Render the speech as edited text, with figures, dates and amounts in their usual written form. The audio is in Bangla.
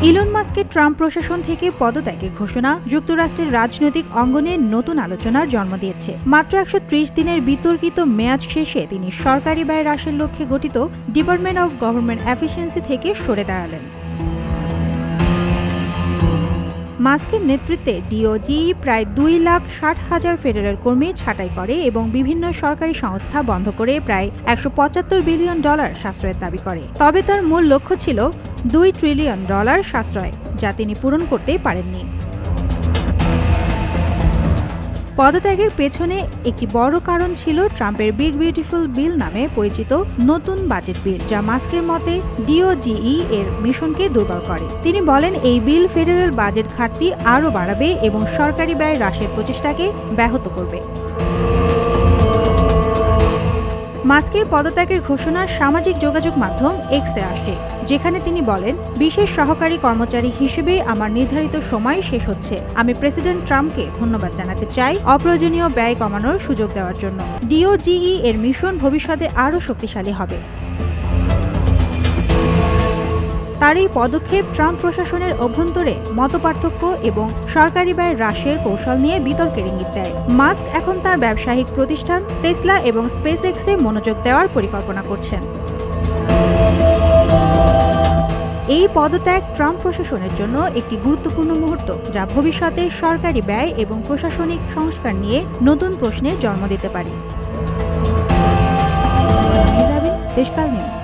ইলন মাস্কের ট্রাম্প প্রশাসন থেকে পদত্যাগের ঘোষণা যুক্তরাষ্ট্রের রাজনৈতিক অঙ্গনে নতুন আলোচনার জন্ম দিয়েছে। মাত্র 130 দিনের বিতর্কিত মেয়াদ শেষে তিনি সরকারি ব্যয় হ্রাসের লক্ষ্যে গঠিত ডিপার্টমেন্ট অব গভর্নমেন্ট এফিসিয়েন্সি থেকে সরে দাঁড়ালেন। মাস্কের নেতৃত্বে ডিওজিই প্রায় 2,60,000 ফেডারেল কর্মী ছাঁটাই করে এবং বিভিন্ন সরকারি সংস্থা বন্ধ করে প্রায় $175 বিলিয়ন সাশ্রয়ের দাবি করে। তবে তার মূল লক্ষ্য ছিল $2 ট্রিলিয়ন সাশ্রয়, যা তিনি পূরণ করতেই পারেননি। পদত্যাগের পেছনে একটি বড় কারণ ছিল ট্রাম্পের বিগ বিউটিফুল বিল নামে পরিচিত নতুন বাজেট বিল, যা মাস্কের মতে ডিওজিই এর মিশনকে দুর্বল করে। তিনি বলেন এই বিল ফেডারেল বাজেট ঘাটতি আরও বাড়াবে এবং সরকারি ব্যয় হ্রাসের প্রচেষ্টাকে ব্যাহত করবে। মাস্কের পদত্যাগের ঘোষণা সামাজিক যোগাযোগ মাধ্যম এক্সে আসে, যেখানে তিনি বলেন, বিশেষ সহকারী কর্মচারী হিসেবে আমার নির্ধারিত সময় শেষ হচ্ছে। আমি প্রেসিডেন্ট ট্রাম্পকে ধন্যবাদ জানাতে চাই অপ্রয়োজনীয় ব্যয় কমানোর সুযোগ দেওয়ার জন্য। ডিওজিই এর মিশন ভবিষ্যতে আরও শক্তিশালী হবে। তার এই পদক্ষেপ ট্রাম্প প্রশাসনের অভ্যন্তরে মতপার্থক্য এবং সরকারি ব্যয় হ্রাসের কৌশল নিয়ে বিতর্কের ইঙ্গিত দেয়। মাস্ক এখন তার ব্যবসায়িক প্রতিষ্ঠান টেসলা এবং স্পেসএক্সে মনোযোগ দেওয়ার পরিকল্পনা করছেন। এই পদত্যাগ ট্রাম্প প্রশাসনের জন্য একটি গুরুত্বপূর্ণ মুহূর্ত, যা ভবিষ্যতে সরকারি ব্যয় এবং প্রশাসনিক সংস্কার নিয়ে নতুন প্রশ্নের জন্ম দিতে পারে। দেশকাল নিউজ।